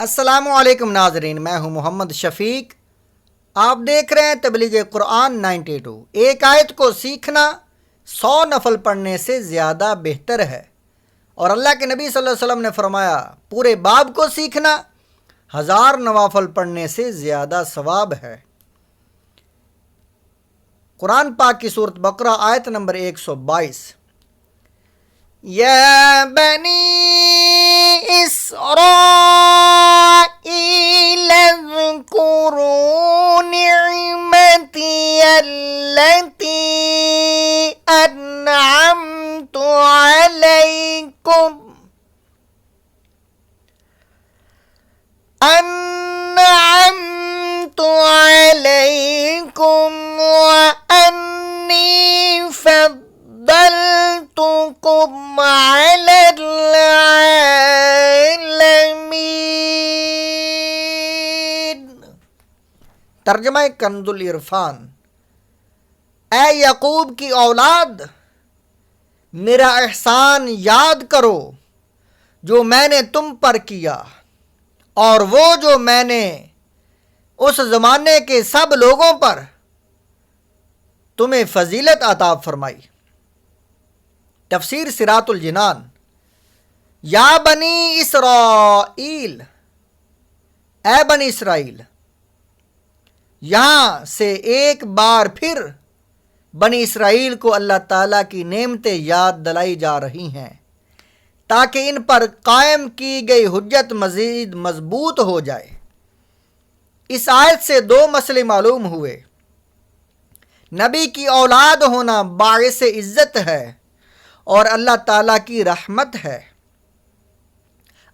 السلام علیکم ناظرین، میں ہوں محمد شفیق۔ آپ دیکھ رہے ہیں تبلیغ قرآن 92۔ ایک آیت کو سیکھنا 100 نفل پڑھنے سے زیادہ بہتر ہے، اور اللہ کے نبی صلی اللہ علیہ وسلم نے فرمایا پورے باب کو سیکھنا 1000 نوافل پڑھنے سے زیادہ ثواب ہے۔ قرآن پاک کی سورۃ بقرہ آیت نمبر 122۔ یا بنی اسرائیل اذکروا نعمتی التي انعمت علیکم وانی فضلتکم علی العالمین۔ ترجمہ کنز العرفان۔ اے یعقوب کی اولاد، میرا احسان یاد کرو جو میں نے تم پر کیا، اور وہ جو میں نے اس زمانے کے سب لوگوں پر تمہیں فضیلت عطا فرمائی۔ تفسیر صراط الجنان۔ یا بنی اسرائیل، اے بنی اسرائیل، یہاں سے ایک بار پھر بنی اسرائیل کو اللہ تعالیٰ کی نعمتیں یاد دلائی جا رہی ہیں تاکہ ان پر قائم کی گئی حجت مزید مضبوط ہو جائے۔ اس آیت سے 2 مسئلے معلوم ہوئے۔ نبی کی اولاد ہونا باعث عزت ہے اور اللہ تعالیٰ کی رحمت ہے۔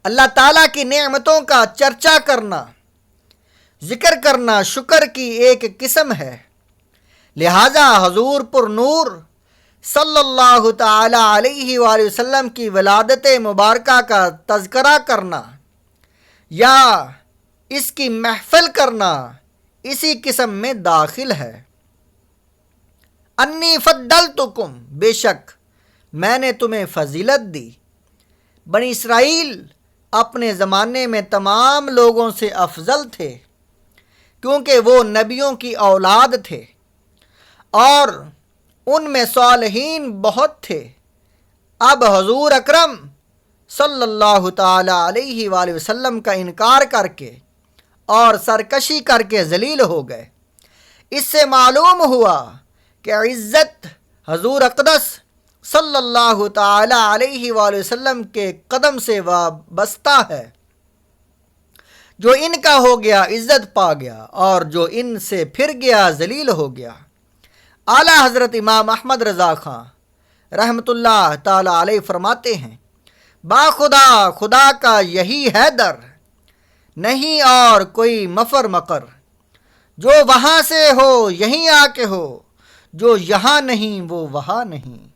اللہ تعالیٰ کی نعمتوں کا چرچا کرنا، ذکر کرنا شکر کی ایک قسم ہے، لہٰذا حضور پر نور صلی اللہ تعالی علیہ وآلہ وسلم کی ولادت مبارکہ کا تذکرہ کرنا یا اس کی محفل کرنا اسی قسم میں داخل ہے۔ انی فضلتکم، بے شک میں نے تمہیں فضیلت دی۔ بنی اسرائیل اپنے زمانے میں تمام لوگوں سے افضل تھے کیونکہ وہ نبیوں کی اولاد تھے اور ان میں صالحین بہت تھے۔ اب حضور اکرم صلی اللہ تعالی علیہ وآلہ وسلم کا انکار کر کے اور سرکشی کر کے ذلیل ہو گئے۔ اس سے معلوم ہوا کہ عزت حضور اقدس صلی اللہ تعالی علیہ وآلہ وسلم کے قدم سے وابستہ ہے۔ جو ان کا ہو گیا عزت پا گیا، اور جو ان سے پھر گیا ذلیل ہو گیا۔ اعلیٰ حضرت امام احمد رضا خان رحمۃ اللہ تعالی علیہ فرماتے ہیں، باخدا خدا کا یہی ہے در، نہیں اور کوئی مفر مقر، جو وہاں سے ہو یہیں آ کے ہو، جو یہاں نہیں وہ وہاں نہیں۔